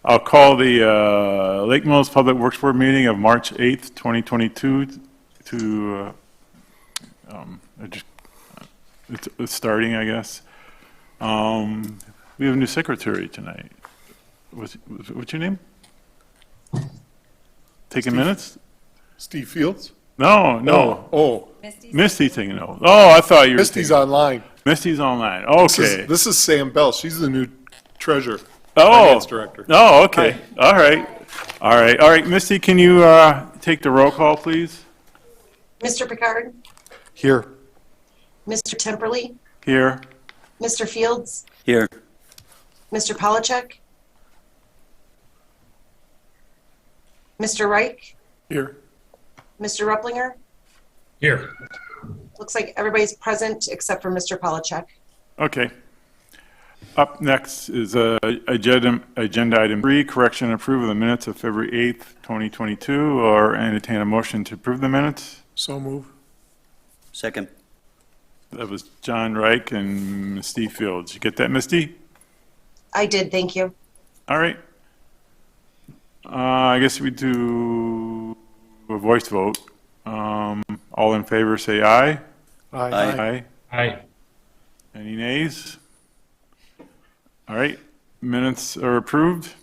I'll call the Lake Mills Public Works Board meeting of March 8th, 2022 to, it's starting, I guess. We have a new secretary tonight. What's your name? Taking minutes? Steve Fields? No. Oh. Misty's taking notes. Oh, I thought you were Misty's online. Misty's online. Okay. This is Sam Bell. She's the new treasurer. Oh. Finance director. Oh, okay. Hi. All right. Misty, can you take the roll call, please? Mr. Picard? Here. Mr. Temperley? Here. Mr. Fields? Here. Mr. Polachek? Mr. Reich? Here. Mr. Rupplinger? Here. Looks like everybody's present except for Mr. Polachek. Okay. Up next is agenda item 3, correction and approval of the minutes of February 8th, 2022, or entertain a motion to approve the minutes. So move. Second. That was John Reich and Misty Fields. You get that, Misty? I did, thank you. All right. I guess we do a voice vote. All in favor say aye. Aye. Aye. Any nays? All right, minutes are approved.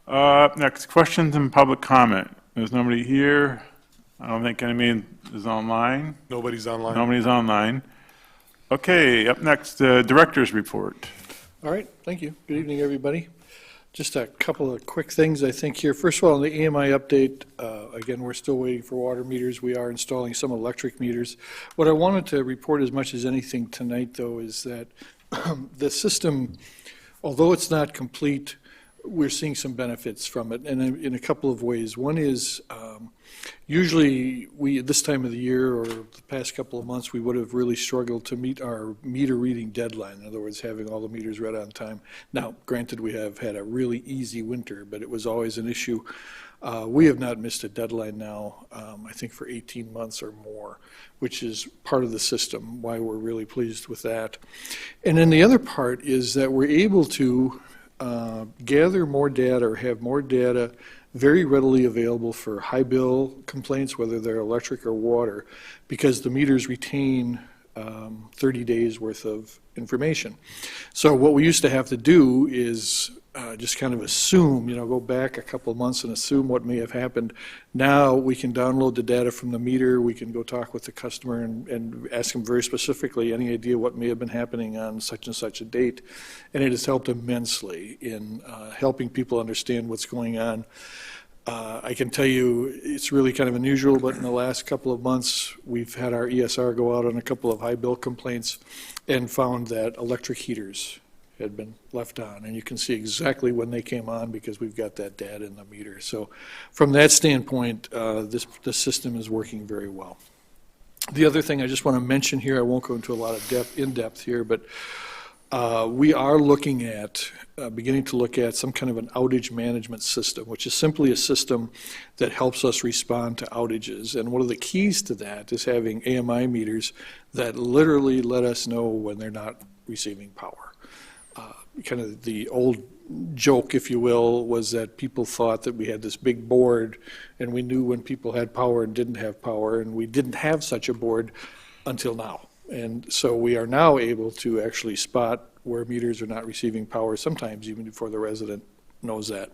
Next, questions and public comment. There's nobody here. I don't think anybody is online. Nobody's online. Nobody's online. Okay, up next, director's report. All right, thank you. Good evening, everybody. Just a couple of quick things, I think, here. First of all, on the AMI update, again, we're still waiting for water meters. We are installing some electric meters. What I wanted to report as much as anything tonight, though, is that the system, although it's not complete, we're seeing some benefits from it, and in a couple of ways. One is usually this time of the year or the past couple of months, we would have really struggled to meet our meter reading deadline. In other words, having all the meters read on time. Now, granted, we have had a really easy winter, but it was always an issue. We have not missed a deadline now, I think for 18 months or more, which is part of the system, why we're really pleased with that. And then the other part is that we're able to gather more data or have more data very readily available for high bill complaints, whether they're electric or water, because the meters retain 30 days worth of information. So what we used to have to do is just kind of assume, go back a couple of months and assume what may have happened. Now we can download the data from the meter, we can go talk with the customer and ask them very specifically any idea what may have been happening on such and such a date. And it has helped immensely in helping people understand what's going on. I can tell you it's really kind of unusual, but in the last couple of months, we've had our ESR go out on a couple of high bill complaints and found that electric heaters had been left on. And you can see exactly when they came on because we've got that data in the meter. So from that standpoint, this system is working very well. The other thing I just want to mention here, I won't go into a lot of in-depth here, but we are looking at, beginning to look at some kind of an outage management system, which is simply a system that helps us respond to outages. And one of the keys to that is having AMI meters that literally let us know when they're not receiving power. Kind of the old joke, if you will, was that people thought that we had this big board and we knew when people had power and didn't have power, and we didn't have such a board until now. And so we are now able to actually spot where meters are not receiving power, sometimes even before the resident knows that.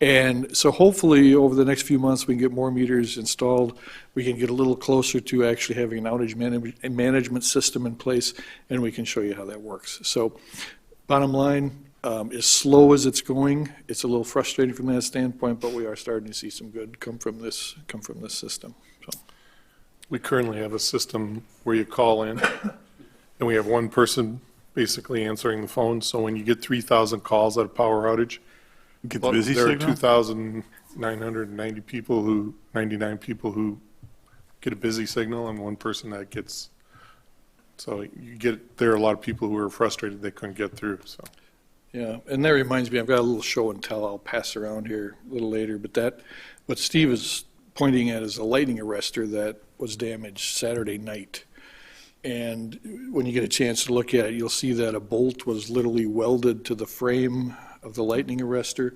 And so hopefully over the next few months we can get more meters installed. We can get a little closer to actually having an outage management system in place, and we can show you how that works. So bottom line, as slow as it's going, it's a little frustrating from that standpoint, but we are starting to see some good come from this system. So. We currently have a system where you call in and we have one person basically answering the phone. So when you get 3,000 calls at a power outage, Get the busy there signal? are 2,990 people 99 people who get a busy signal, and one person that gets, so there are a lot of people who are frustrated they couldn't get through, so. Yeah, and that reminds me, I've got a little show and tell I'll pass around here a little later, but what Steve is pointing at is a lightning arrestor that was damaged Saturday night. And when you get a chance to look at it, you'll see that a bolt was literally welded to the frame of the lightning arrestor.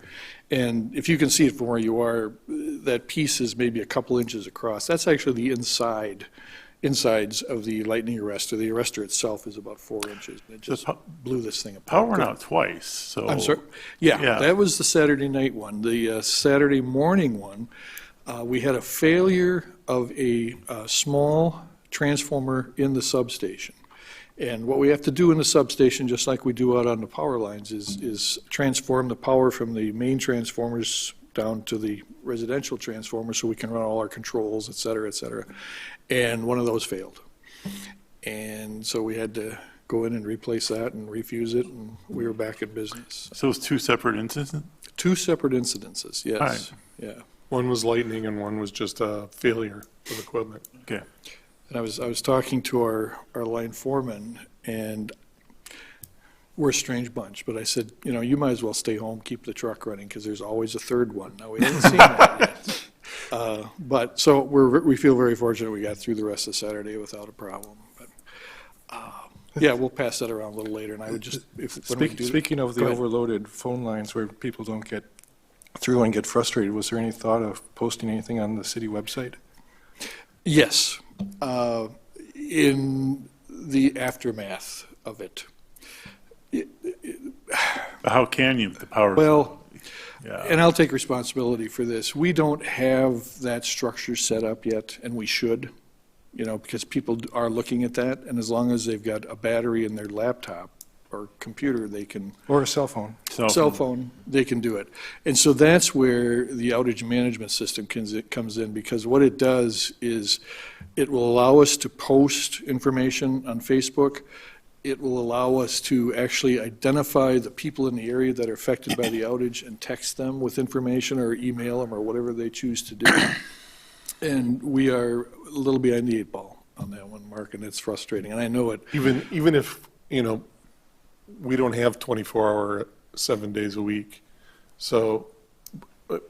And if you can see it from where you are, that piece is maybe a couple inches across. That's actually the insides of the lightning arrestor. The arrestor itself is about 4 inches. It just blew this thing apart. Power went out twice, so. I'm sorry? Yeah, Yeah. that was the Saturday night one. The Saturday morning one, we had a failure of a small transformer in the substation. And what we have to do in the substation, just like we do out on the power lines, is transform the power from the main transformers down to the residential transformer so we can run all our controls, et cetera, et cetera. And one of those failed. And so we had to go in and replace that and refuse it, and we were back in business. So it's two separate instances? 2 separate incidences, yes. Right. Yeah. One was lightning and one was just a failure of equipment. Okay. And I was talking to our line foreman, and we're a strange bunch, but I said, you might as well stay home, keep the truck running, because there's always a third one. Now, we haven't seen that yet. But, so we feel very fortunate we got through the rest of Saturday without a problem. But, yeah, we'll pass that around a little later, and I would just, Speaking of the Go ahead. overloaded phone lines where people don't get through and get frustrated, was there any thought of posting anything on the city website? Yes, in the aftermath of it. How can you, the power? Well, Yeah. and I'll take responsibility for this. We don't have that structure set up yet, and we should, because people are looking at that, and as long as they've got a battery in their laptop or computer, they can, Or a cell phone? cell phone, they can do it. And so that's where the outage management system comes in, because what it does is it will allow us to post information on Facebook. It will allow us to actually identify the people in the area that are affected by the outage and text them with information or email them or whatever they choose to do. And we are a little behind the 8 ball on that one, Mark, and it's frustrating. And I know it. Even if, we don't have 24-hour, 7 days a week. So,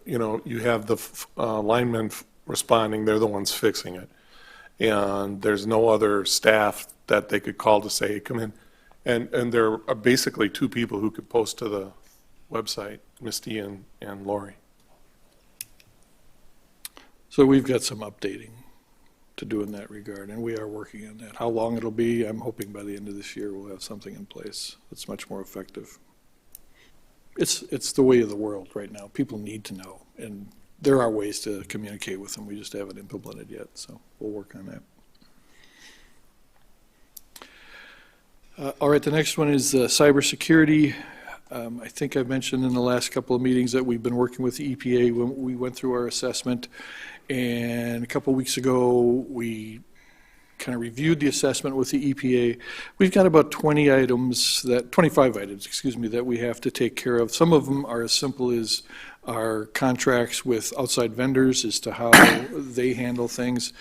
you have the linemen responding, they're the ones fixing it. And there's no other staff that they could call to say, hey, come in. And there are basically 2 people who could post to the website, Misty and Lori. So we've got some updating to do in that regard, and we are working on that. How long it'll be, I'm hoping by the end of this year we'll have something in place that's much more effective. It's the way of the world right now. People need to know, and there are ways to communicate with them. We just haven't implemented yet, so we'll work on that. All right, the next one is cybersecurity. I think I've mentioned in the last couple of meetings that we've been working with the EPA when we went through our assessment. And a couple of weeks ago, we kind of reviewed the assessment with the EPA. We've got about 25 items, that we have to take care of. Some of them are as simple as our contracts with outside vendors as to how they handle things.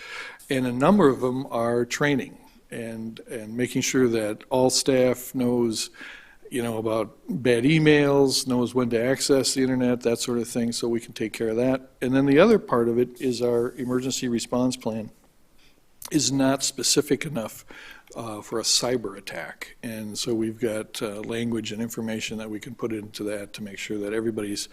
And a number of them are training and making sure that all staff knows about bad emails, knows when to access the internet, that sort of thing, so we can take care of that. And then the other part of it is our emergency response plan is not specific enough for a cyber attack. And so we've got language and information that we can put into that to make sure that everybody's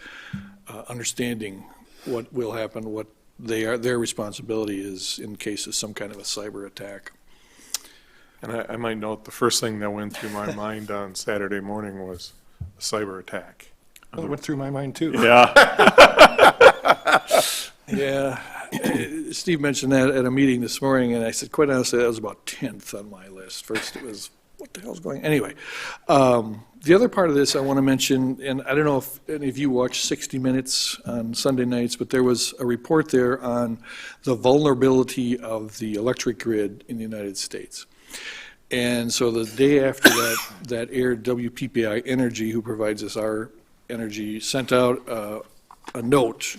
understanding what will happen, what their responsibility is in case of some kind of a cyber attack. And I might note, the first thing that went through my mind on Saturday morning was a cyber attack. Well, it went through my mind, too. Yeah. Yeah, Steve mentioned that at a meeting this morning, and I said, quite honestly, that was about 10th on my list. First it was, what the hell's going on? Anyway, the other part of this I want to mention, and I don't know if any of you watch 60 Minutes on Sunday nights, but there was a report there on the vulnerability of the electric grid in the United States. And so the day after that aired, WPPI Energy, who provides us our energy, sent out a note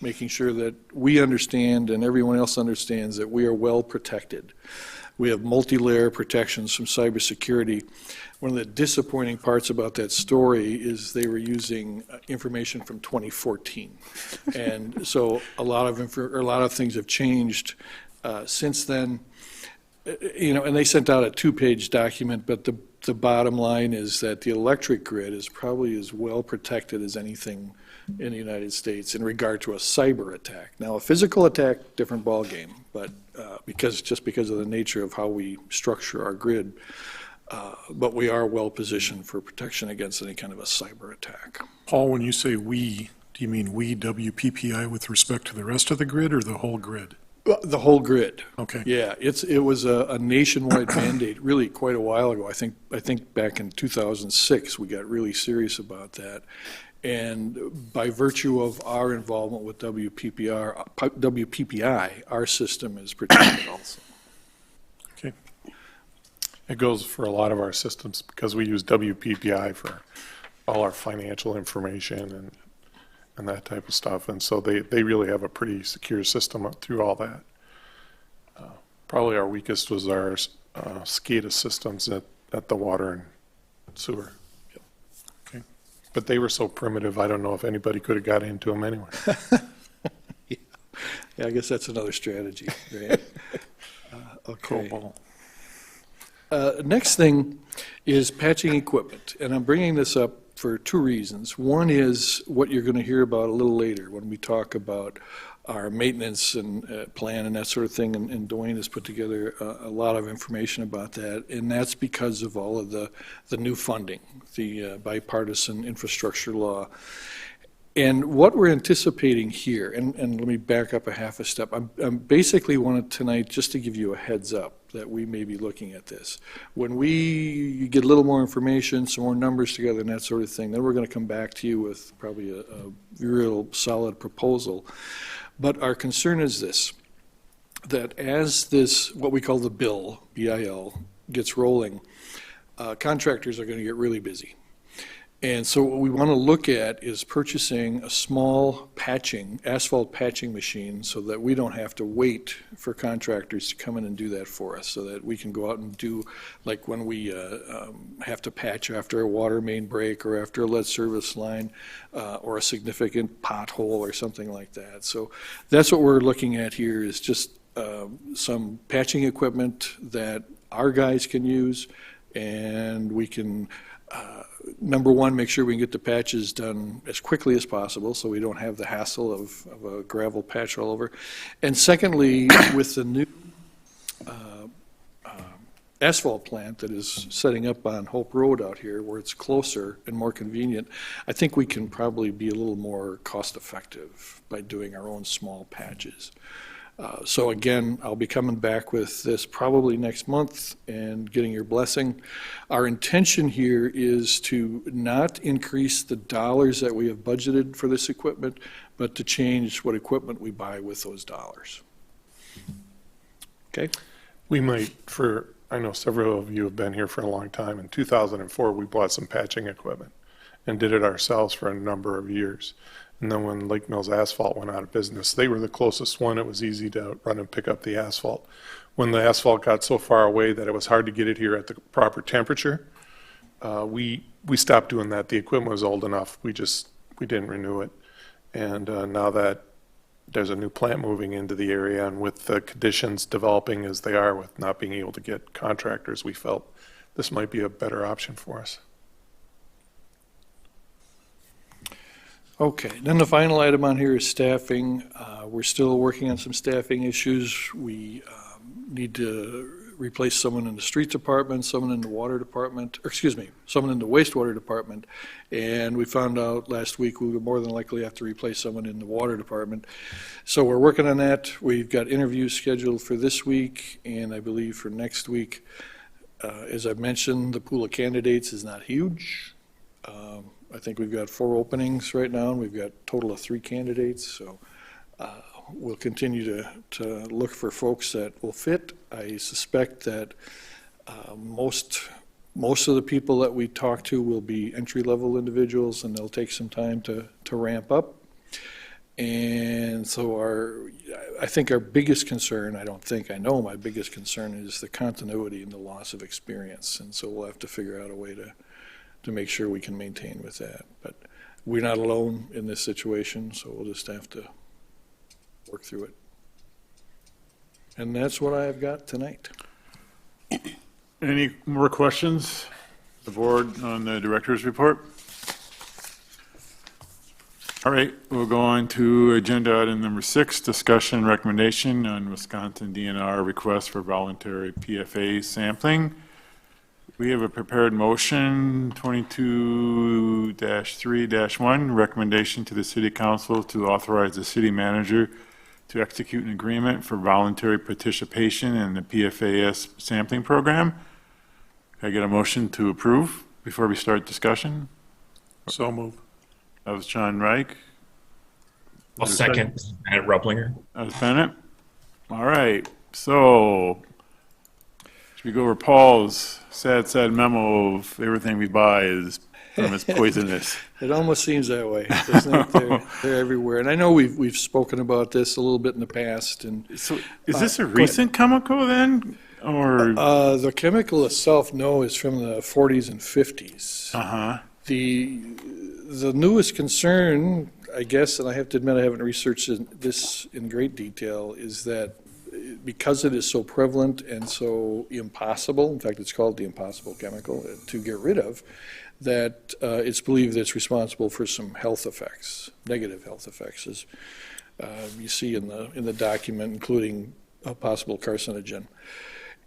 making sure that we understand and everyone else understands that we are well protected. We have multi-layer protections from cybersecurity. One of the disappointing parts about that story is they were using information from 2014. And so a lot of things have changed since then. And they sent out a 2-page document, but the the bottom line is that the electric grid is probably as well protected as anything in the United States in regard to a cyber attack. Now, a physical attack, different ballgame, but because of the nature of how we structure our grid, but we are well positioned for protection against any kind of a cyber attack. Paul, when you say we, do you mean we WPPI with respect to the rest of the grid or the whole grid? The whole grid. Okay. Yeah, it was a nationwide mandate really quite a while ago. I think back in 2006, we got really serious about that. And by virtue of our involvement with WPPI, our system is protected also. Okay. It goes for a lot of our systems because we use WPPI for all our financial information and that type of stuff. And so they really have a pretty secure system up through all that. Probably our weakest was our SCADA systems at the water and sewer. Okay. But they were so primitive, I don't know if anybody could have got into them anyway. Yeah, I guess that's another strategy, right? Okay. COBOL. Next thing is patching equipment, and I'm bringing this up for two reasons. One is what you're going to hear about a little later when we talk about our maintenance and plan and that sort of thing, and Dwayne has put together a lot of information about that, and that's because of all of the new funding, the bipartisan infrastructure law. And what we're anticipating here, and let me back up a half a step, I'm basically wanted tonight just to give you a heads up that we may be looking at this. When we get a little more information, some more numbers together and that sort of thing, then we're going to come back to you with probably a real solid proposal. But our concern is this, that as this, what we call the bill, BIL, gets rolling, contractors are going to get really busy. And so what we want to look at is purchasing a small asphalt patching machine so that we don't have to wait for contractors to come in and do that for us, so that we can go out and do, like when we have to patch after a water main break or after a lead service line or a significant pothole or something like that. So that's what we're looking at here, is just some patching equipment that our guys can use, and we can number one, make sure we can get the patches done as quickly as possible so we don't have the hassle of a gravel patch all over. And secondly, with the new asphalt plant that is setting up on Hope Road out here, where it's closer and more convenient, I think we can probably be a little more cost-effective by doing our own small patches. So again, I'll be coming back with this probably next month and getting your blessing. Our intention here is to not increase the dollars that we have budgeted for this equipment, but to change what equipment we buy with those dollars. Okay? We might, I know several of you have been here for a long time. In 2004, we bought some patching equipment and did it ourselves for a number of years. And then when Lake Mills Asphalt went out of business, they were the closest one. It was easy to run and pick up the asphalt. When the asphalt got so far away that it was hard to get it here at the proper temperature, we stopped doing that. The equipment was old enough. We didn't renew it. And now that there's a new plant moving into the area, and with the conditions developing as they are with not being able to get contractors, we felt this might be a better option for us. Okay, then the final item on here is staffing. We're still working on some staffing issues. We need to replace someone in the street department, someone in the water department, or excuse me, someone in the wastewater department. And we found out last week we would more than likely have to replace someone in the water department. So we're working on that. We've got interviews scheduled for this week and I believe for next week. As I've mentioned, the pool of candidates is not huge. I think we've got 4 openings right now, and we've got a total of 3 candidates. So we'll continue to look for folks that will fit. I suspect that most of the people that we talk to will be entry-level individuals, and they'll take some time to ramp up. And so I think our biggest concern, I know my biggest concern is the continuity and the loss of experience. And so we'll have to figure out a way to make sure we can maintain with that. But we're not alone in this situation, so we'll just have to work through it. And that's what I've got tonight. Any more questions The board on the director's report? All right, we'll go on to agenda item number 6, discussion recommendation on Wisconsin DNR request for voluntary PFAS sampling. We have a prepared motion, 22-3-1, recommendation to the city council to authorize the city manager to execute an agreement for voluntary participation in the PFAS sampling program. Can I get a motion to approve before we start discussion? So move. That was John Reich. I'll second Bennett Ruplinger. That was Bennett. All right, so should we go over Paul's sad memo of everything we buy is poisonous? It almost seems that way, doesn't it? They're everywhere. And I know we've spoken about this a little bit in the past, and So is this a recent chemical then, or? the chemical itself, no, is from the 40s and 50s. Uh-huh, The newest concern, I guess, and I have to admit I haven't researched this in great detail, is that because it is so prevalent and so impossible, in fact, it's called the impossible chemical to get rid of, that it's believed that it's responsible for some health effects, negative health effects, as you see in the document, including a possible carcinogen.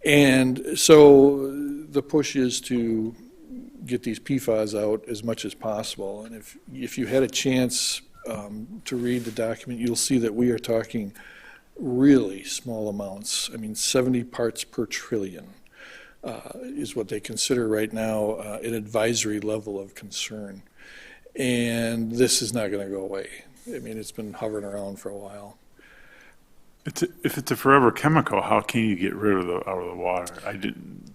And so the push is to get these PFAS out as much as possible. And if you had a chance to read the document, you'll see that we are talking really small amounts. I mean, 70 parts per trillion is what they consider right now an advisory level of concern. And this is not going to go away. I mean, it's been hovering around for a while. if it's a forever chemical, how can you get rid of it out of the water?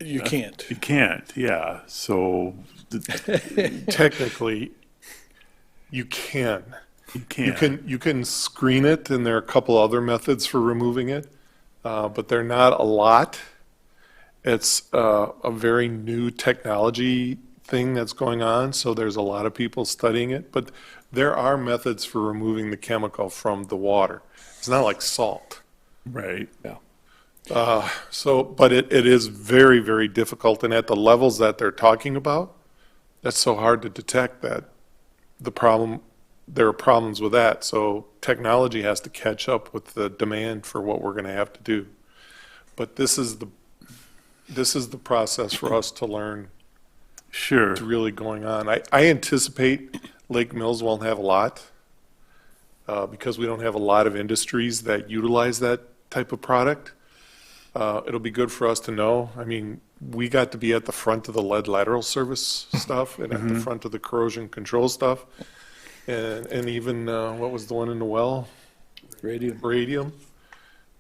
You can't. You can't, yeah, so Technically, you can. you can't. You can screen it, and there are a couple other methods for removing it, but they're not a lot. It's a very new technology thing that's going on, so there's a lot of people studying it, but there are methods for removing the chemical from the water. It's not like salt. Right. But it is very, very difficult, and at the levels that they're talking about, that's so hard to detect that there are problems with that. So technology has to catch up with the demand for what we're going to have to do. But this is the process for us to learn Sure. what's really going on. I anticipate Lake Mills won't have a lot because we don't have a lot of industries that utilize that type of product. It'll be good for us to know. I mean, we got to be at the front of the lead lateral service stuff and at the front of the corrosion control stuff. And even, what was the one in the well? Radium.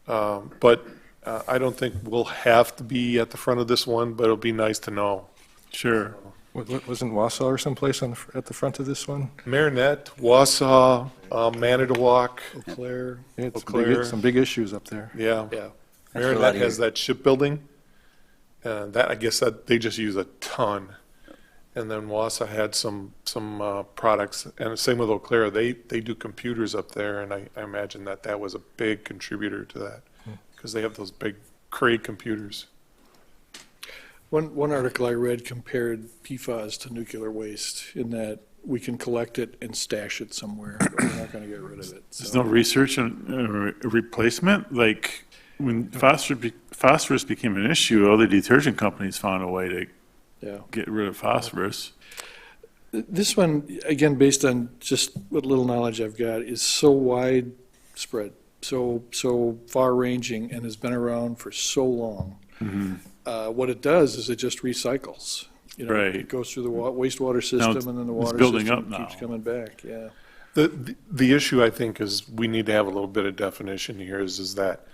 But I don't think we'll have to be at the front of this one, but it'll be nice to know. Sure. Wasn't Wausau or someplace at the front of this one? Marinette, Wausau, Manitowoc, Eau Claire. Yeah, Eau Claire. some big issues up there. yeah. Yeah. Marinette has that shipbuilding, and that, I guess that they just use a ton. And then Wausau had some products, and same with Eau Claire. They do computers up there, and I imagine that was a big contributor to that, because they have those big Cray computers. One article I read compared PFAS to nuclear waste in that we can collect it and stash it somewhere, but we're not going to get rid of it. There's So, no research on a replacement? Like, when phosphorus became an issue, all the detergent companies found a way to yeah. get rid of phosphorus. This one, again, based on just what little knowledge I've got, is so widespread, so far-ranging, and has been around for so long. What it does is it just recycles. You know, Right. It goes through the wastewater system, and then the it's water building system up now. keeps coming back, yeah. The issue, I think, is we need to have a little bit of definition here is that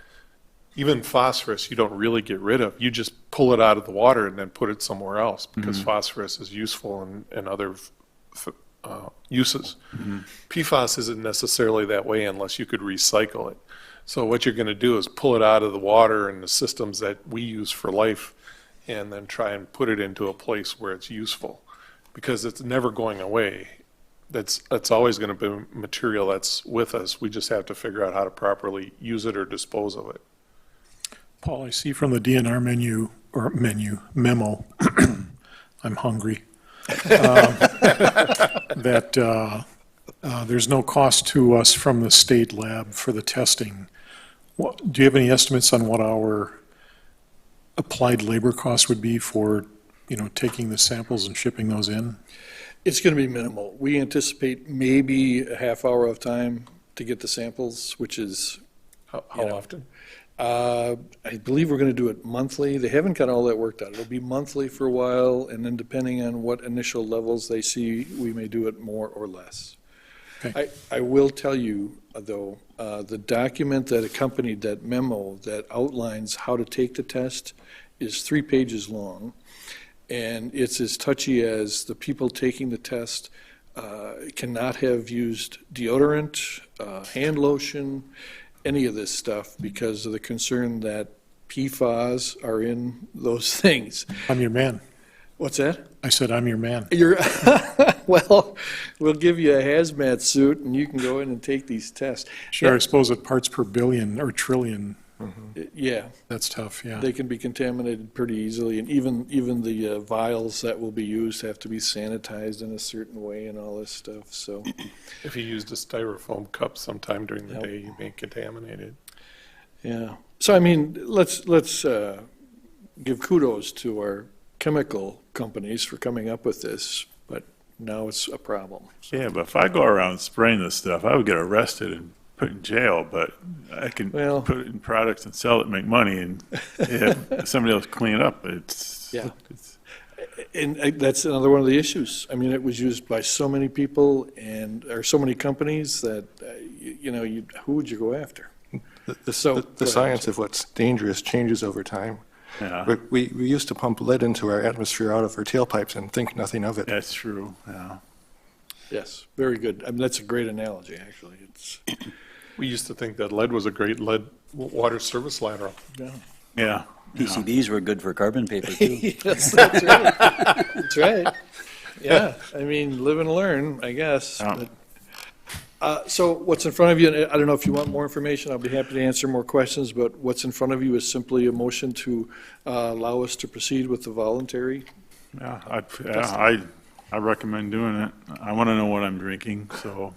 even phosphorus you don't really get rid of. You just pull it out of the water and then put it somewhere else because phosphorus is useful in other uses. PFAS isn't necessarily that way unless you could recycle it. So what you're going to do is pull it out of the water and the systems that we use for life and then try and put it into a place where it's useful because it's never going away. That's always going to be material that's with us. We just have to figure out how to properly use it or dispose of it. Paul, I see from the DNR memo, I'm hungry. that there's no cost to us from the state lab for the testing. Do you have any estimates on what our applied labor cost would be for, taking the samples and shipping those in? It's going to be minimal. We anticipate maybe a half hour of time to get the samples, which is, How often? I believe we're going to do it monthly. They haven't got all that worked out. It'll be monthly for a while, and then depending on what initial levels they see, we may do it more or less. Okay. I will tell you, though, the document that accompanied that memo that outlines how to take the test is 3 pages long, and it's as touchy as the people taking the test cannot have used deodorant, hand lotion, any of this stuff because of the concern that PFAS are in those things. I'm your man. What's that? I said, I'm your man. You're, well, we'll give you a hazmat suit and you can go in and take these tests. Sure, I suppose at parts per billion or trillion, Yeah, that's tough, yeah. they can be contaminated pretty easily, and even the vials that will be used have to be sanitized in a certain way and all this stuff, so. If you used a styrofoam cup sometime during the Yep. day, you may contaminate it. Yeah, so I mean, let's give kudos to our chemical companies for coming up with this, but now it's a problem. Yeah, but if I go around spraying this stuff, I would get arrested and put in jail, but I can Well- put it in products and sell it, and make money, and if somebody else clean it up, Yeah. And that's another one of the issues. I mean, it was used by so many people or so many companies that, who would you go after? So, go The ahead. science of what's dangerous changes over time. Yeah, But we used to pump lead into our atmosphere out of our tailpipes and think nothing of it. that's true, yeah. Yes, very good. I mean, that's a great analogy, actually. It's, We used to think that lead was a great water service lateral. Yeah. PCBs were good for carbon paper, too. yes, that's right. That's right. Yeah, I mean, live and learn, I guess. Yeah. But, so what's in front of you, and I don't know if you want more information, I'll be happy to answer more questions, but what's in front of you is simply a motion to allow us to proceed with the voluntary. Yeah, I recommend doing it. I want to know what I'm drinking, so.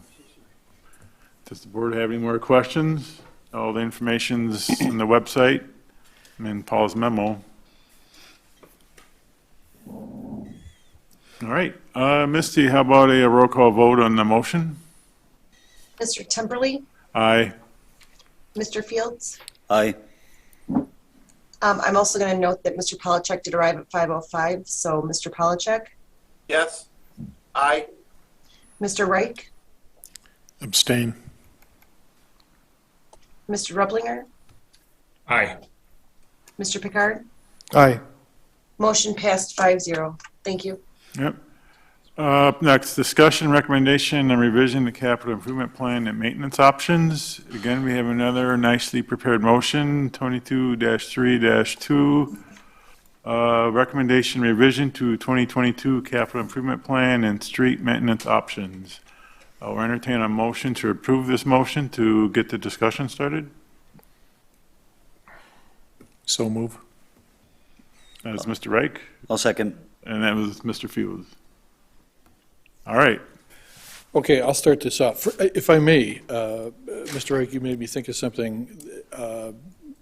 Does the board have any more questions? All the information's on the website and in Paul's memo. All right, Misty, how about a roll call vote on the motion? Mr. Temperley, Aye. Mr. Fields. Aye. I'm also going to note that Mr. Polachek did arrive at 5:05, so Mr. Polachek, Yes. Aye. Mr. Reich, Abstain. Mr. Rublinger, Aye. Mr. Picard. Aye. Motion passed 5-0. Thank you. Yep. Up next, discussion, recommendation, and revision to capital improvement plan and maintenance options. Again, we have another nicely prepared motion, 22-3-2. Recommendation revision to 2022 capital improvement plan and street maintenance options. I'll entertain a motion to approve this motion to get the discussion started. So move. That is Mr. Reich, I'll second. and that was Mr. Fields. All right. Okay, I'll start this off. If I may, Mr. Reich, you made me think of something.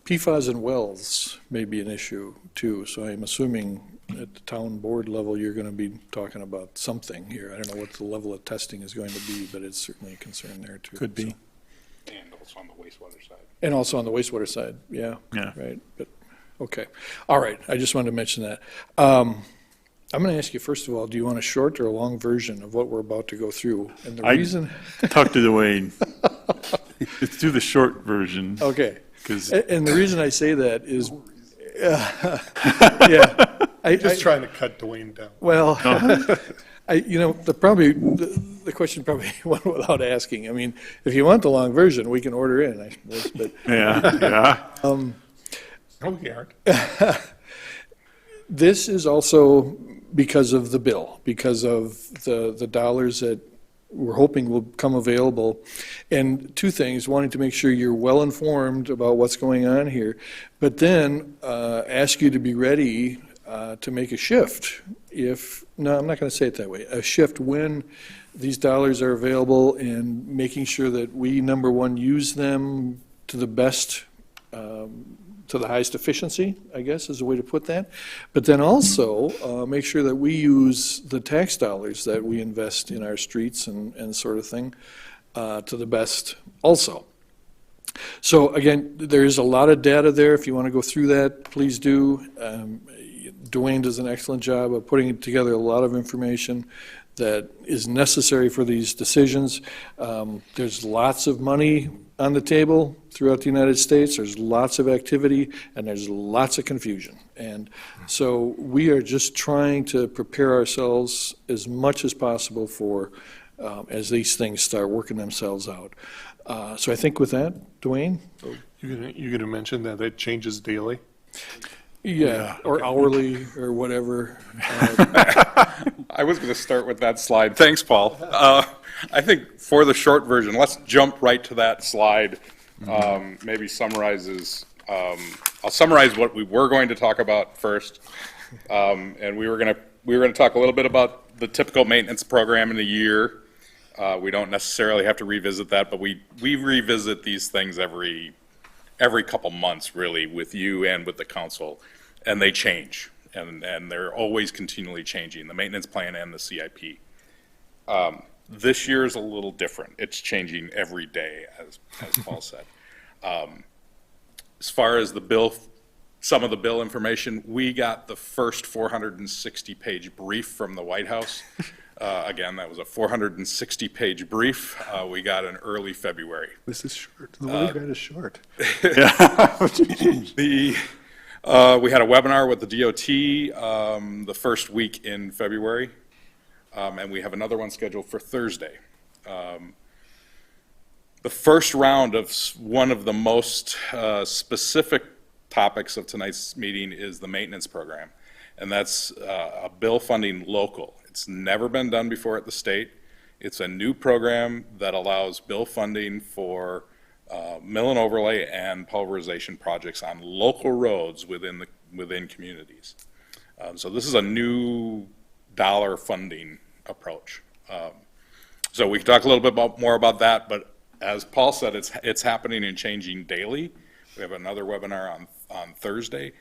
PFAS and wells may be an issue too, so I'm assuming at the town board level, you're going to be talking about something here. I don't know what the level of testing is going to be, but it's certainly a concern there too. Could be. So. And also on the wastewater side, yeah. Yeah. Right, but, okay. All right, I just wanted to mention that. I'm going to ask you, first of all, do you want a short or a long version of what we're about to go through? And the reason, Tucked it away. Let's do the short version. okay. 'Cause- And the reason I say that is, yeah. Just trying to cut Dwayne down. Well, the question probably went without asking. I mean, if you want the long version, we can order in, I suppose, but. Yeah. No, we aren't. This is also because of the bill, because of the dollars that we're hoping will come available. And two things, wanting to make sure you're well informed about what's going on here, but then ask you to be ready to make a shift no, I'm not going to say it that way, a shift when these dollars are available and making sure that we, number one, use them to the best, to the highest efficiency, I guess is a way to put that. But then also make sure that we use the tax dollars that we invest in our streets and sort of thing to the best also. So again, there's a lot of data there. If you want to go through that, please do. Dwayne does an excellent job of putting together a lot of information that is necessary for these decisions. There's lots of money on the table throughout the United States. There's lots of activity, and there's lots of confusion. And so we are just trying to prepare ourselves as much as possible for as these things start working themselves out. So I think with that, Dwayne? You're gonna mention that it changes daily? Yeah, or hourly, or whatever. I was going to start with that slide. Thanks, Paul. I think for the short version, let's jump right to that slide. Maybe summarizes, I'll summarize what we were going to talk about first. And we were going to talk a little bit about the typical maintenance program in a year. We don't necessarily have to revisit that, but we revisit these things every couple months, really, with you and with the council, and they change, and they're always continually changing, the maintenance plan and the CIP. This year is a little different. It's changing every day, as Paul said. As far as the bill, some of the bill information, we got the first 460-page brief from the White House. Again, that was a 460-page brief. We got in early February. This is short. The one we got is short. We had a webinar with the DOT the first week in February, and we have another one scheduled for Thursday. The first round of one of the most specific topics of tonight's meeting is the maintenance program, and that's a bill funding local. It's never been done before at the state. It's a new program that allows bill funding for mill and overlay and pulverization projects on local roads within communities. So this is a new dollar funding approach. So we can talk a little bit more about that, but as Paul said, it's happening and changing daily. We have another webinar on Thursday.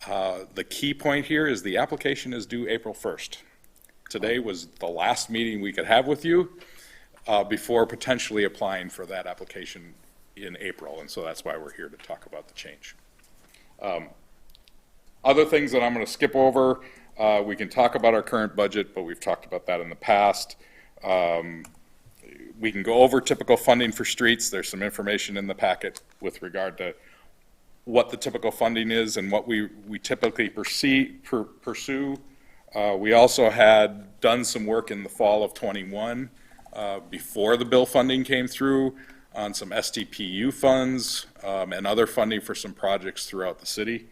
The key point here is the application is due April 1st. Today was the last meeting we could have with you before potentially applying for that application in April, and so that's why we're here to talk about the change. Other things that I'm going to skip over, we can talk about our current budget, but we've talked about that in the past. We can go over typical funding for streets. There's some information in the packet with regard to what the typical funding is and what we typically pursue. We also had done some work in the fall of 21 before the bill funding came through on some STPU funds and other funding for some projects throughout the city.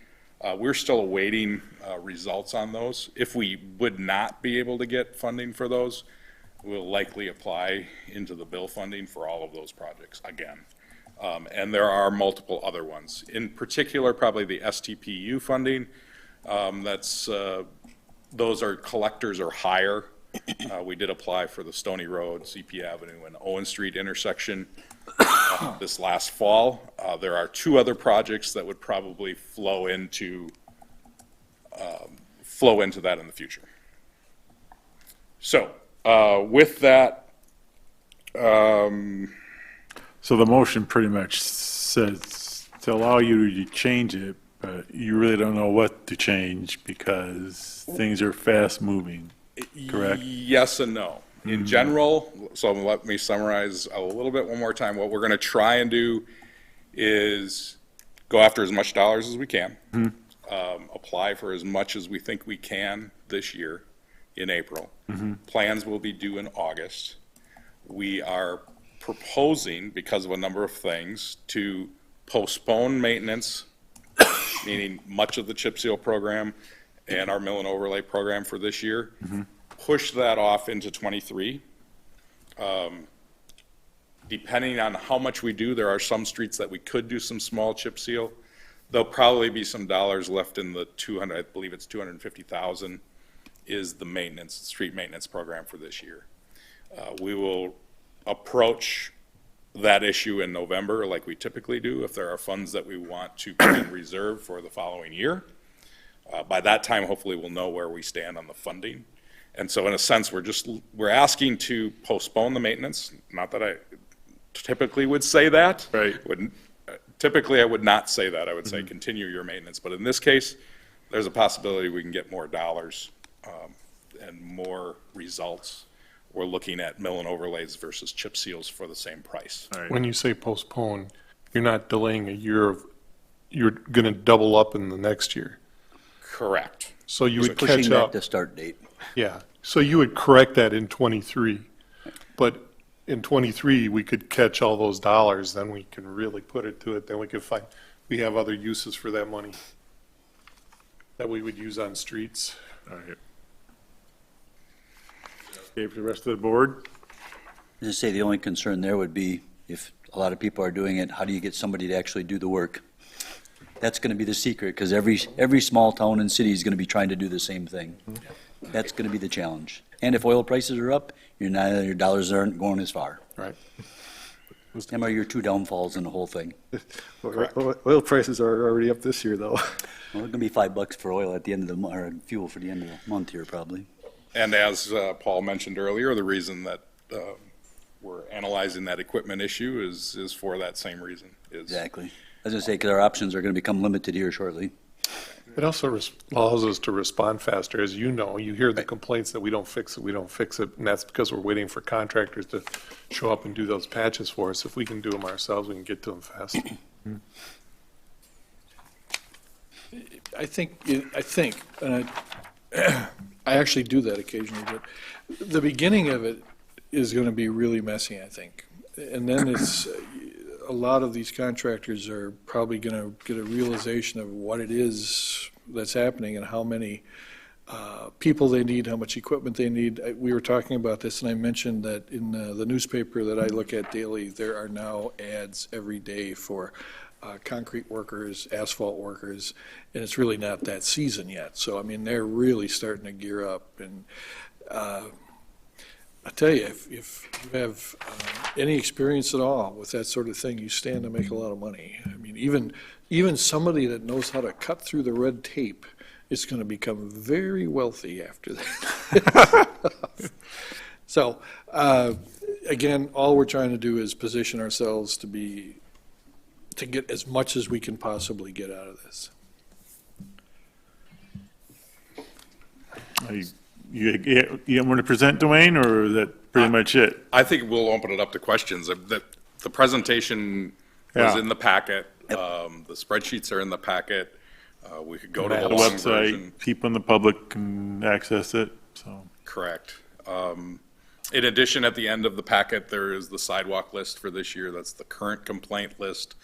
We're still awaiting results on those. If we would not be able to get funding for those, we'll likely apply into the bill funding for all of those projects again. And there are multiple other ones. In particular, probably the STPU funding. Those are collectors or higher. We did apply for the Stony Road, CP Avenue, and Owen Street intersection this last fall. There are two other projects that would probably flow into that in the future. So with that, So the motion pretty much says to allow you to change it, but you really don't know what to change because things are fast moving, correct? Yes and no. In general, so let me summarize a little bit one more time. What we're going to try and do is go after as much dollars as we can, apply for as much as we think we can this year in April. Plans will be due in August. We are proposing, because of a number of things, to postpone maintenance, meaning much of the chip seal program and our mill and overlay program for this year, push that off into 23. Depending on how much we do, there are some streets that we could do some small chip seal. There'll probably be some dollars left in the 200, I believe it's 250,000 is the maintenance, street maintenance program for this year. We will approach that issue in November like we typically do if there are funds that we want to put in reserve for the following year. By that time, hopefully we'll know where we stand on the funding. And so in a sense, we're asking to postpone the maintenance. Not that I typically would say that. Right. Typically, I would not say that. I would say continue your maintenance. But in this case, there's a possibility we can get more dollars and more results. We're looking at mill and overlays versus chip seals for the same price. When you say postpone, you're not delaying a year of, you're going to double up in the next year. Correct. So you would Pushing catch back up. the start date. Yeah, so you would correct that in '23, but in '23, we could catch all those dollars, then we can really put it to it, then we could find, we have other uses for that money that we would use on streets. All right. Okay, for the rest of the board? Just say the only concern there would be if a lot of people are doing it, how do you get somebody to actually do the work? That's going to be the secret, because every small town and city is going to be trying to do the same thing. That's going to be the challenge. And if oil prices are up, your dollars aren't going as far. Right. Them are your two downfalls in the whole thing. Oil prices are already up this year, though. Well, it's going to be $5 for oil at the end of the month, or fuel for the end of the month here, probably. And as Paul mentioned earlier, the reason that we're analyzing that equipment issue is for that same reason. Exactly. As I say, because our options are going to become limited here shortly. It also allows us to respond faster. As you know, you hear the complaints that we don't fix it, and that's because we're waiting for contractors to show up and do those patches for us. If we can do them ourselves, we can get to them fast. I think, and I actually do that occasionally, but the beginning of it is going to be really messy, I think. And then it's, a lot of these contractors are probably going to get a realization of what it is that's happening and how many people they need, how much equipment they need. We were talking about this, and I mentioned that in the newspaper that I look at daily, there are now ads every day for concrete workers, asphalt workers, and it's really not that season yet. So, I mean, they're really starting to gear up. And I tell you, if you have any experience at all with that sort of thing, you stand to make a lot of money. I mean, even somebody that knows how to cut through the red tape is going to become very wealthy after that. So, again, all we're trying to do is position ourselves to get as much as we can possibly get out of this. You want to present, Dwayne, or is that pretty much it? I think we'll open it up to questions. The presentation was Yeah. in the packet. The spreadsheets are in the packet. We could go to the The long website, version. people in the public can access it, so. Correct. In addition, at the end of the packet, there is the sidewalk list for this year. That's the current complaint list,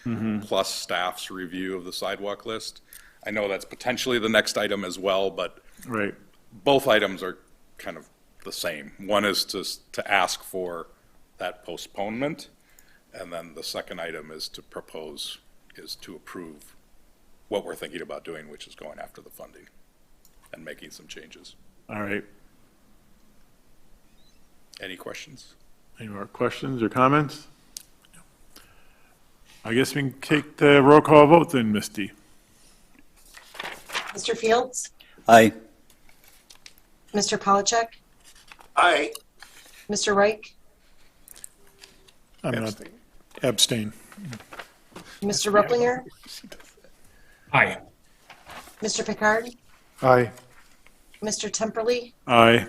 plus staff's review of the sidewalk list. I know that's potentially the next item as well, but Right. both items are kind of the same. One is to ask for that postponement, and then the second item is to approve what we're thinking about doing, which is going after the funding and making some changes. All right. Any questions? Any more questions or comments? I guess we can take the roll call vote then, Misty. Mr. Fields? Aye. Mr. Polachek? Aye. Mr. Reich? I'm not, abstain. Mr. Replinger? Aye. Mr. Picard? Aye. Mr. Temperley? Aye.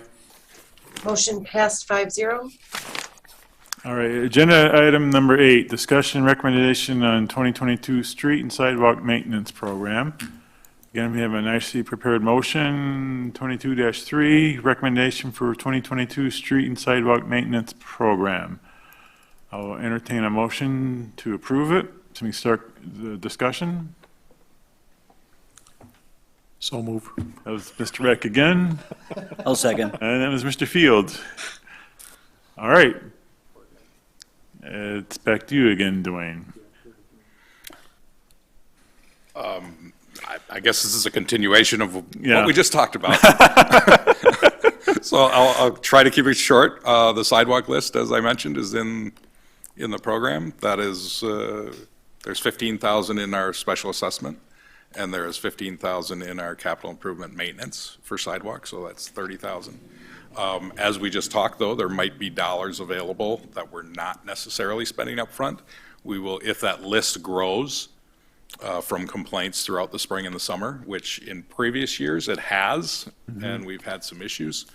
Motion passed 5-0. All right, agenda item number 8, discussion recommendation on 2022 street and sidewalk maintenance program. Again, we have a nicely prepared motion, 22-3, recommendation for 2022 street and sidewalk maintenance program. I'll entertain a motion to approve it. So we start the discussion. So move. That was Mr. Reck again, I'll second. and that was Mr. Fields. All right. It's back to you again, Dwayne. I guess this is a continuation of Yeah. what we just talked about. So I'll try to keep it short. The sidewalk list, as I mentioned, is in the program. That is, there's 15,000 in our special assessment, and there is 15,000 in our capital improvement maintenance for sidewalk, so that's 30,000. As we just talked, though, there might be dollars available that we're not necessarily spending up front. We will, if that list grows from complaints throughout the spring and the summer, which in previous years it has, and we've had some issues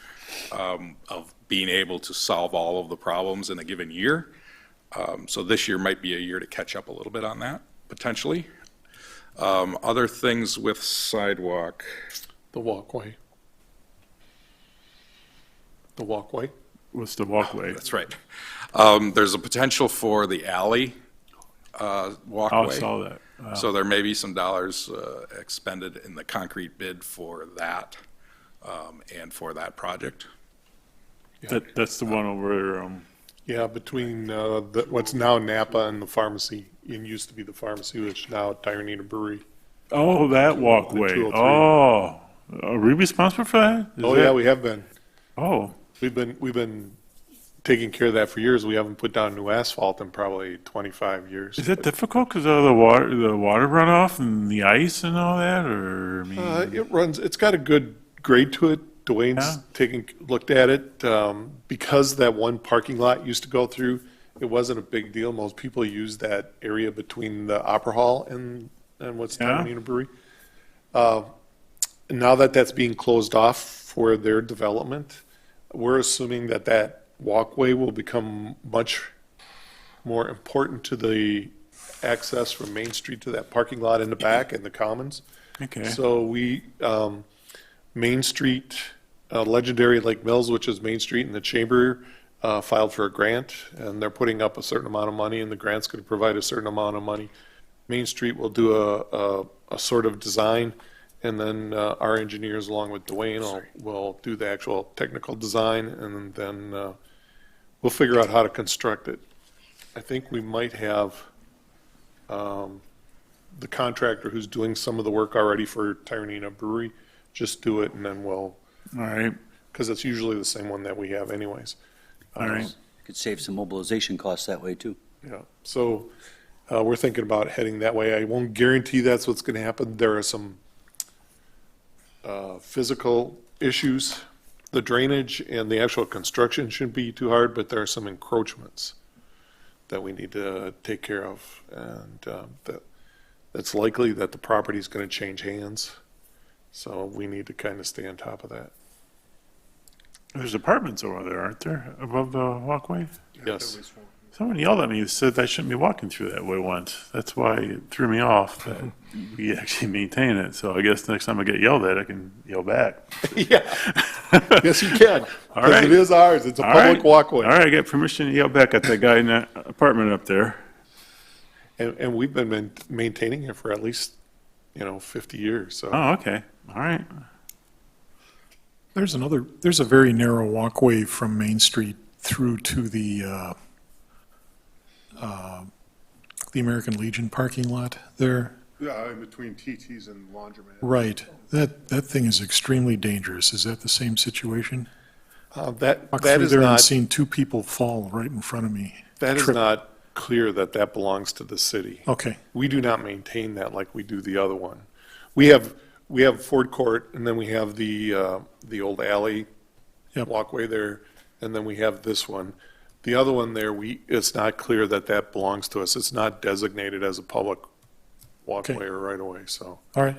of being able to solve all of the problems in a given year. So this year might be a year to catch up a little bit on that, potentially. Other things with sidewalk. The walkway. The walkway. What's the walkway? That's right. There's a potential for the alley walkway. I saw that. Wow. So there may be some dollars expended in the concrete bid for that and for that project. That's the one over, Yeah, between what's now Napa and the pharmacy, and used to be the pharmacy, which now Tyranina Brewery. oh, that walkway. 203. Oh, are we responsible for that? Is Oh, that- yeah, we have been. Oh, We've been taking care of that for years. We haven't put down new asphalt in probably 25 years. is that difficult because of the water runoff and the ice and all that, or, I mean, It runs, it's got a good grade to it. Dwayne's looked at it. Because that one parking lot used to go through, it wasn't a big deal. Most people use that area between the Opera Hall and what's Yeah. Tyranina Brewery. Now that that's being closed off for their development, we're assuming that that walkway will become much more important to the access from Main Street to that parking lot in the back and the commons. okay. So Main Street, Legendary Lake Mills, which is Main Street, and the Chamber filed for a grant, and they're putting up a certain amount of money, and the grant's going to provide a certain amount of money. Main Street will do a sort of design, and then our engineers, along with Dwayne, will do the actual technical design, and then we'll figure out how to construct it. I think we might have the contractor who's doing some of the work already for Tyranina Brewery just do it, and then we'll, All right, because it's usually the same one that we have anyways. all right. Could save some mobilization costs that way, too. Yeah, so we're thinking about heading that way. I won't guarantee that's what's going to happen. There are some physical issues. The drainage and the actual construction shouldn't be too hard, but there are some encroachments that we need to take care of. And it's likely that the property is going to change hands. So we need to kind of stay on top of that. There's apartments over there, aren't there, above the walkway? Yes. Someone yelled at me and said I shouldn't be walking through that way once. That's why it threw me off that we actually maintain it. So I guess next time I get yelled at, I can yell back. Yeah. Yes, you can. All Because right. it is ours. It's a All public right. walkway. All right, I get permission to yell back at that guy in that apartment up there. And we've been maintaining it for at least, 50 years, so. Oh, okay, all right. There's a very narrow walkway from Main Street through to the American Legion parking lot there. Yeah, in between TT's and laundromat. Right. That thing is extremely dangerous. Is that the same situation? That Walked that through is there and not, seen two people fall right in front of me. that is Trip. not clear that belongs to the city. Okay, We do not maintain that like we do the other one. We have Ford Court, and then we have the old alley Yep. walkway there, and then we have this one. The other one there, it's not clear that belongs to us. It's not designated as a public walkway Okay. or right of way, so. all right.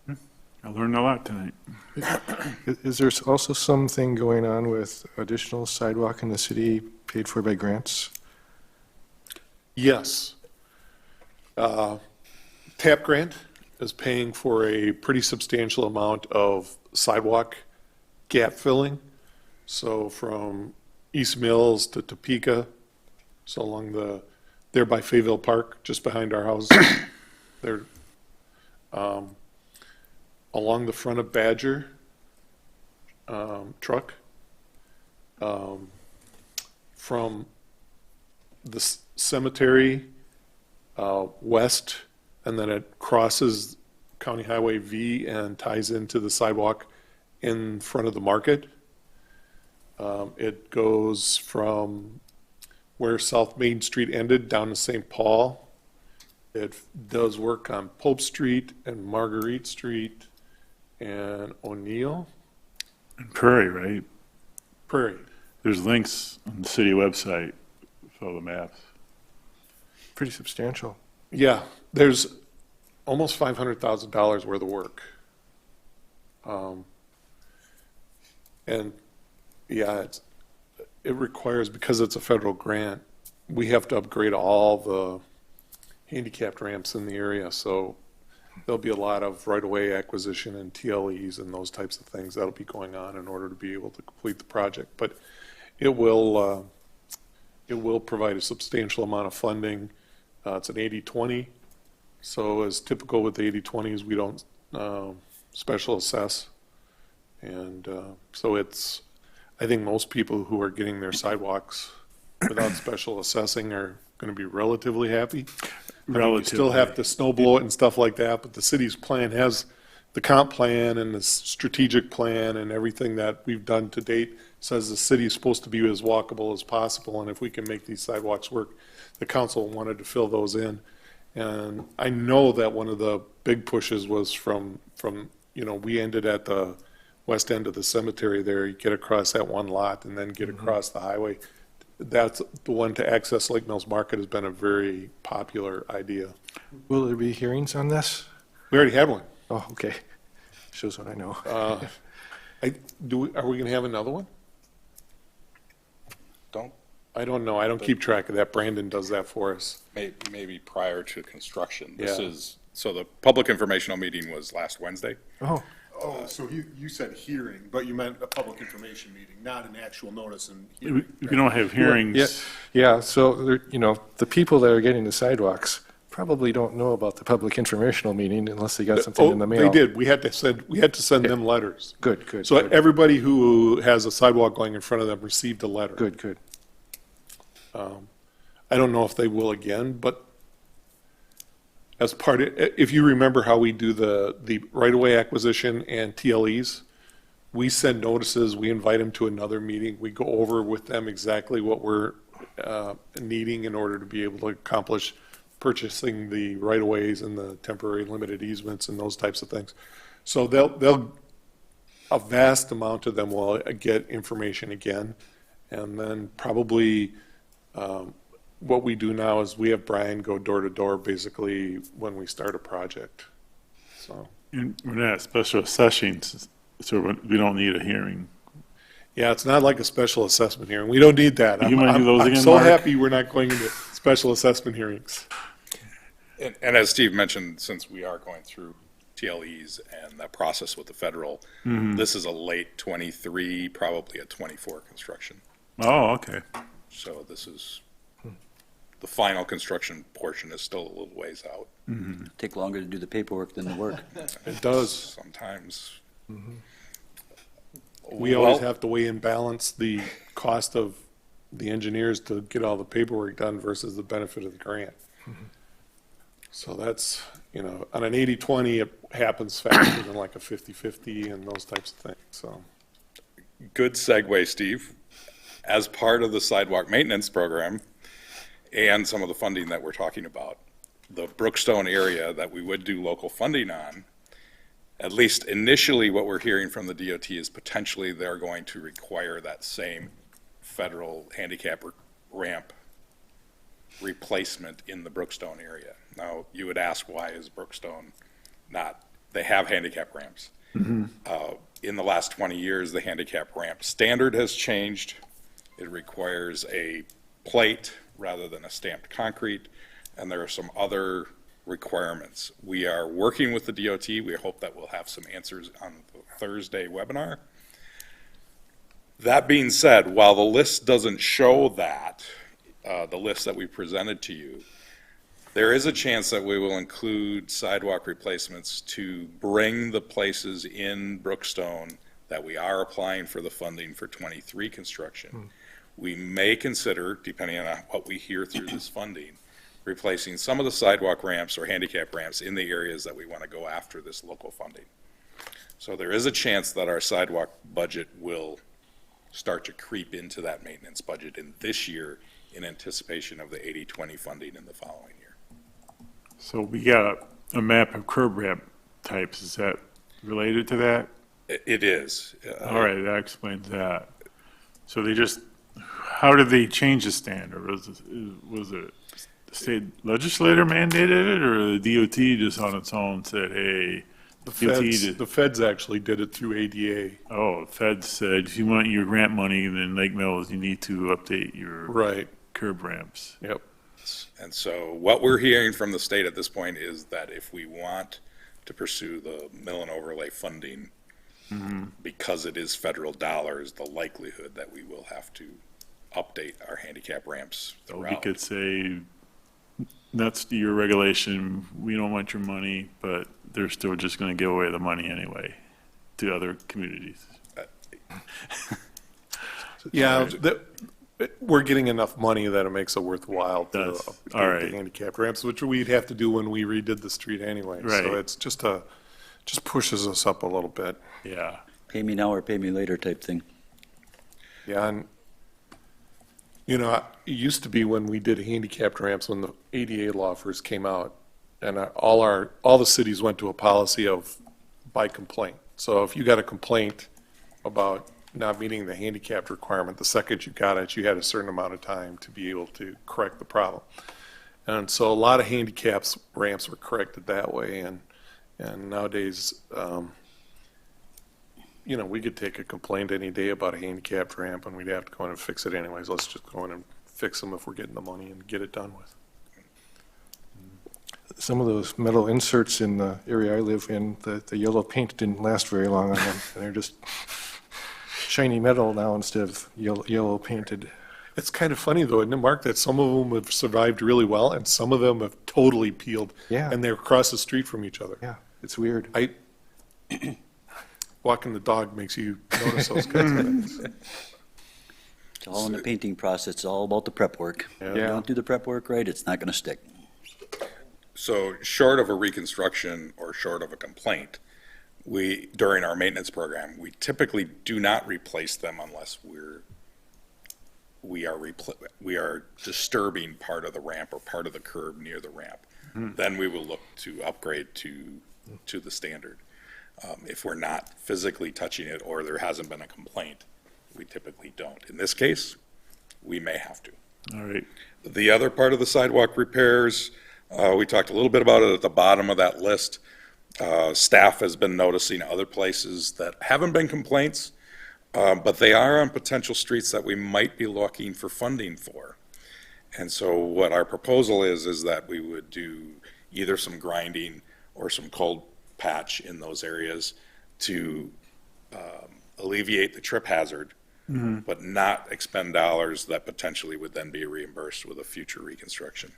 I learned a lot tonight. Is there also something going on with additional sidewalk in the city paid for by grants? Yes. TAP grant is paying for a pretty substantial amount of sidewalk gap filling. So from East Mills to Topeka, so along there by Fayville Park, just behind our house. There, along the front of Badger, truck. From the cemetery, west and then it crosses County Highway V and ties into the sidewalk in front of the market. It goes from where South Main Street ended down to St. Paul. It does work on Pope Street and Marguerite Street and O'Neill. And Prairie, right? Prairie. There's links on the city website with all the maps. Pretty substantial. Yeah, there's almost $500,000 worth of work. And yeah, it requires, because it's a federal grant, we have to upgrade all the handicapped ramps in the area. So there'll be a lot of right-of-way acquisition and TLEs and those types of things that'll be going on in order to be able to complete the project. But it will provide a substantial amount of funding. It's an 80-20. So as typical with the 80-20s, we don't special assess. And so it's, I think most people who are getting their sidewalks without special assessing are going to be relatively happy. I mean, you still have to snow blow it and stuff like that, but the city's plan has, the comp plan and the strategic plan and everything that we've done to date says the city is supposed to be as walkable as possible, and if we can make these sidewalks work, the council wanted to fill those in. And I know that one of the big pushes was from we ended at the west end of the cemetery there. You get across that one lot and then get across the highway. That's the one to access Lake Mills Market has been a very popular idea. Will there be hearings on this? We already had one. Oh, okay. Shows what I know. Are we going to have another one? I don't know. I don't keep track of that. Brandon does that for us. Maybe prior to construction. This Yeah. is, so the public informational meeting was last Wednesday. Oh, Oh, so you said hearing, but you meant a public information meeting, not an actual notice and We hearing. we don't have hearings. yeah, so, the people that are getting the sidewalks probably don't know about the public informational meeting unless they got something in the mail. They did. We had to send them letters. Good, good. So good, everybody who has a sidewalk going in front of them received a letter. Good, good. I don't know if they will again, but as part of, if you remember how we do the right-of-way acquisition and TLEs, we send notices, we invite them to another meeting, we go over with them exactly what we're needing in order to be able to accomplish purchasing the right-of-ways and the temporary limited easements and those types of things. So they'll a vast amount of them will get information again, and then probably what we do now is we have Brian go door to door basically when we start a project. So, And we're not special sessions, so we don't need a hearing. yeah, it's not like a special assessment hearing. We don't need that. You wanna do those I'm again, so Mark? happy we're not going into special assessment hearings. And as Steve mentioned, since we are going through TLEs and that process with the federal, this is a late 23, probably a 24 construction. Oh, okay. So this is, the final construction portion is still a little ways out. Take longer to do the paperwork than the work. It does. Sometimes. We always Well, have to weigh and balance the cost of the engineers to get all the paperwork done versus the benefit of the grant. So that's, on an 80-20, it happens faster than like a 50-50 and those types of things, so. Good segue, Steve. As part of the sidewalk maintenance program and some of the funding that we're talking about, the Brookstone area that we would do local funding on, at least initially what we're hearing from the DOT is potentially they're going to require that same federal handicap ramp replacement in the Brookstone area. Now, you would ask, why is Brookstone not, they have handicap ramps. In the last 20 years, the handicap ramp standard has changed. It requires a plate rather than a stamped concrete, and there are some other requirements. We are working with the DOT. We hope that we'll have some answers on the Thursday webinar. That being said, while the list doesn't show that, the list that we presented to you, there is a chance that we will include sidewalk replacements to bring the places in Brookstone that we are applying for the funding for 23 construction. We may consider, depending on what we hear through this funding, replacing some of the sidewalk ramps or handicap ramps in the areas that we want to go after this local funding. So there is a chance that our sidewalk budget will start to creep into that maintenance budget in this year in anticipation of the 80-20 funding in the following year. So we got a map of curb ramp types. Is that related to that? It is. All right, that explains that. So they just, how did they change the standard? Was it the state legislator mandated it, or the DOT just on its own said, hey, The feds actually did it through ADA. oh, the Fed said, if you want your grant money in Lake Mills, you need to update your Right. curb ramps. Yep. And so what we're hearing from the state at this point is that if we want to pursue the mill and overlay funding, because it is federal dollars, the likelihood that we will have to update our handicap ramps So we throughout. could say, that's your regulation, we don't want your money, but they're still just gonna give away the money anyway to other communities. Yeah, we're getting enough money that it makes it worthwhile to Does. update All right. the handicap ramps, which we'd have to do when we redid the street anyway. Right. So it's just pushes us up a little bit. Yeah, Pay me now or pay me later type thing. Yeah, and, you know, it used to be when we did handicapped ramps, when the ADA law first came out, and all the cities went to a policy of by complaint. So if you got a complaint about not meeting the handicapped requirement, the second you got it, you had a certain amount of time to be able to correct the problem. And so a lot of handicaps ramps were corrected that way, and nowadays, you know, we could take a complaint any day about a handicapped ramp, and we'd have to go in and fix it anyways. Let's just go in and fix them if we're getting the money and get it done with. Some of those metal inserts in the area I live in, the yellow paint didn't last very long on them. And they're just shiny metal now instead of yellow painted. It's kind of funny though, isn't it, Mark, that some of them have survived really well and some of them have totally peeled. Yeah. And they're across the street from each other. Yeah, it's weird. Walking the dog makes you notice those kinds of things. It's all in the painting process. It's all about the prep work. Yeah. If you don't do the prep work right, it's not going to stick. So short of a reconstruction or short of a complaint, during our maintenance program, we typically do not replace them unless we are disturbing part of the ramp or part of the curb near the ramp. Then we will look to upgrade to the standard. If we're not physically touching it or there hasn't been a complaint, we typically don't. In this case, we may have to. all right. The other part of the sidewalk repairs, we talked a little bit about it at the bottom of that list. Staff has been noticing other places that haven't been complaints, but they are on potential streets that we might be looking for funding for. And so what our proposal is that we would do either some grinding or some cold patch in those areas to alleviate the trip hazard, but not expend dollars that potentially would then be reimbursed with a future reconstruction.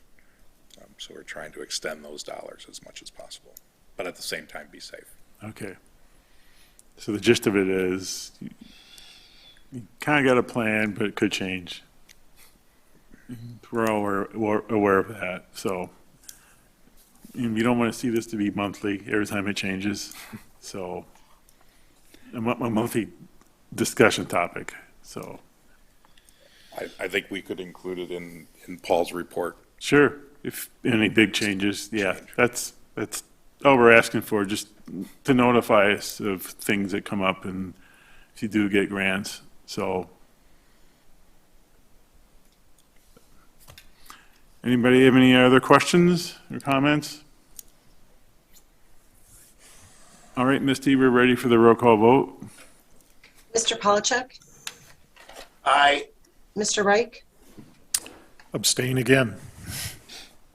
So we're trying to extend those dollars as much as possible, but at the same time be safe. Okay. So the gist of it is, you kind of got a plan, but it could change. We're all aware of that, so. And you don't want to see this to be monthly, every time it changes, so. A monthly discussion topic, so. I think we could include it in Paul's report. Sure, if any big changes, yeah, that's all we're asking for, just to notify us of things that come up and if you do get grants, so. Anybody have any other questions or comments? All right, Misty, we're ready for the roll call vote. Mr. Polachek? Aye. Mr. Reich? Abstain again.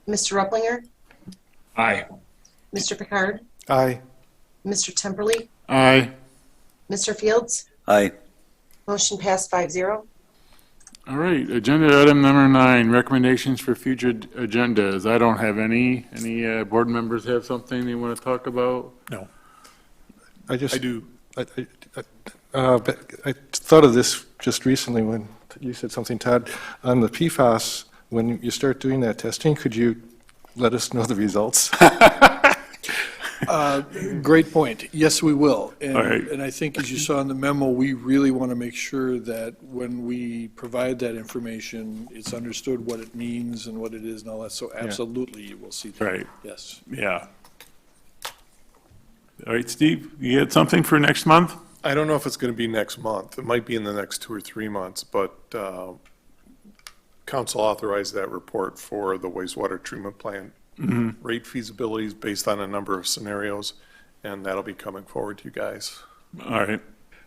Mr. Replinger? Aye. Mr. Picard? Aye. Mr. Temperley? Aye. Mr. Fields? Aye. Motion passed 5-0. All right, agenda item number 9, recommendations for future agendas. I don't have any. Any board members have something they want to talk about? No. I just. I do. But I thought of this just recently when you said something, Todd, on the PFAS, when you start doing that testing, could you let us know the results? Great point. Yes, we will. And, All right. and I think, as you saw in the memo, we really want to make sure that when we provide that information, it's understood what it means and what it is and all that. So absolutely, you will see that. Right. Yes. Yeah. All right, Steve, you had something for next month? I don't know if it's going to be next month. It might be in the next 2 or 3 months, but council authorized that report for the wastewater treatment plant rate feasibilities based on a number of scenarios, and that'll be coming forward to you guys. All right.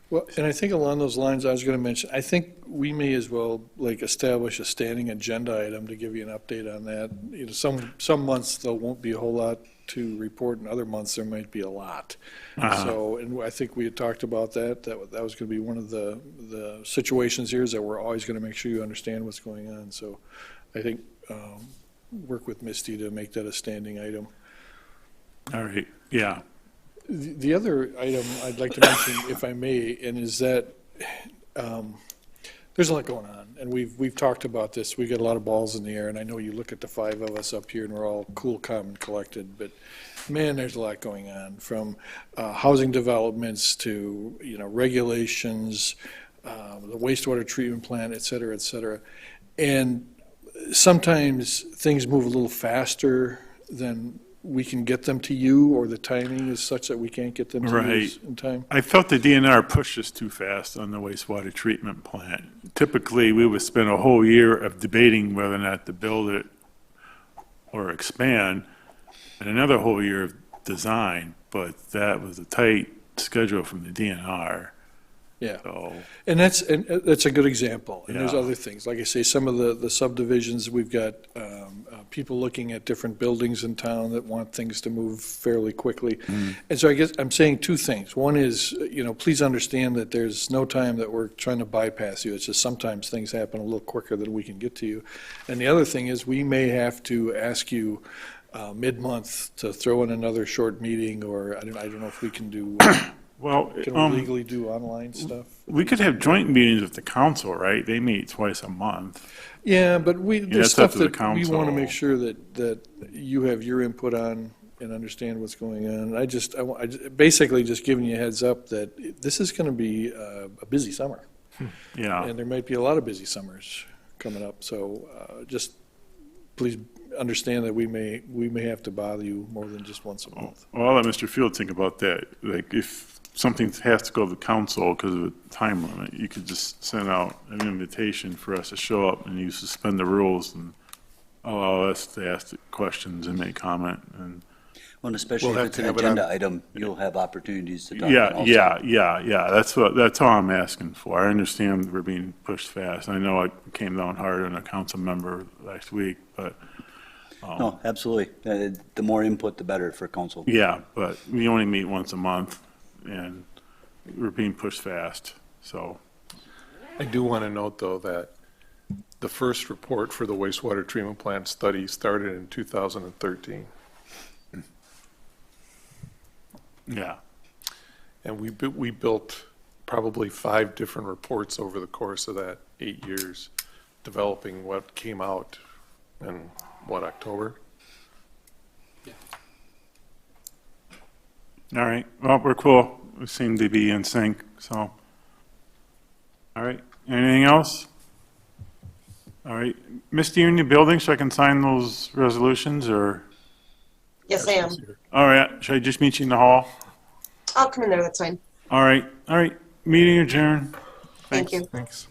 Well, and I think along those lines, I was going to mention, I think we may as well, like, establish a standing agenda item to give you an update on that. You know, some months there won't be a whole lot to report, and other months there might be a lot. So, and I think we had talked about that was going to be one of the situations here, is that we're always going to make sure you understand what's going on. So I think, work with Misty to make that a standing item. All right, yeah. The other item I'd like to mention, if I may, and is that there's a lot going on, and we've talked about this. We've got a lot of balls in the air, and I know you look at the 5 of us up here, and we're all cool, calm, and collected, but man, there's a lot going on, from housing developments to, you know, regulations, the wastewater treatment plant, et cetera, et cetera. And sometimes things move a little faster than we can get them to you, or the timing is such that we can't get them to you Right. in time. I felt the DNR pushed us too fast on the wastewater treatment plant. Typically, we would spend a whole year of debating whether or not to build it or expand, and another whole year of design, but that was a tight schedule from the DNR. Yeah. So, And that's a good example. And there's Yeah. other things. Like I say, some of the subdivisions, we've got people looking at different buildings in town that want things to move fairly quickly. And so I guess I'm saying 2 things. One is, you know, please understand that there's no time that we're trying to bypass you. It's just sometimes things happen a little quicker than we can get to you. And the other thing is, we may have to ask you mid-month to throw in another short meeting, or I don't know if we can do, well, can we legally do online stuff? we could have joint meetings with the council, right? They meet twice a month. Yeah, but that's there's up stuff to the that we want to council. make sure that you have your input on and understand what's going on. Basically just giving you a heads up that this is going to be a busy summer. Yeah. And there might be a lot of busy summers coming up, so just please understand that we may have to bother you more than just once a month. Well, I'll let Mr. Field think about that. Like, if something has to go to the council because of a time limit, you could just send out an invitation for us to show up, and you suspend the rules and allow us to ask the questions and make comment. And Well, and especially We'll if have it's to an have it on- agenda item, you'll have opportunities to talk. yeah, also. yeah. That's all I'm asking for. I understand we're being pushed fast. I know I came down hard on a council member last week, but No, absolutely. The more input, the better for council. yeah, but we only meet once a month, and we're being pushed fast. So, I do want to note, though, that the first report for the wastewater treatment plant study started in 2013. yeah. And we built probably 5 different reports over the course of that 8 years, developing what came out in, October? All right, well, we're cool. We seem to be in sync, so. All right, anything else? All right, Misty, you're in the building, so I can sign those resolutions, or? Yes, I am. All right, should I just meet you in the hall? I'll come in there, that's fine. All right, meeting adjourned. Thank you. Thanks.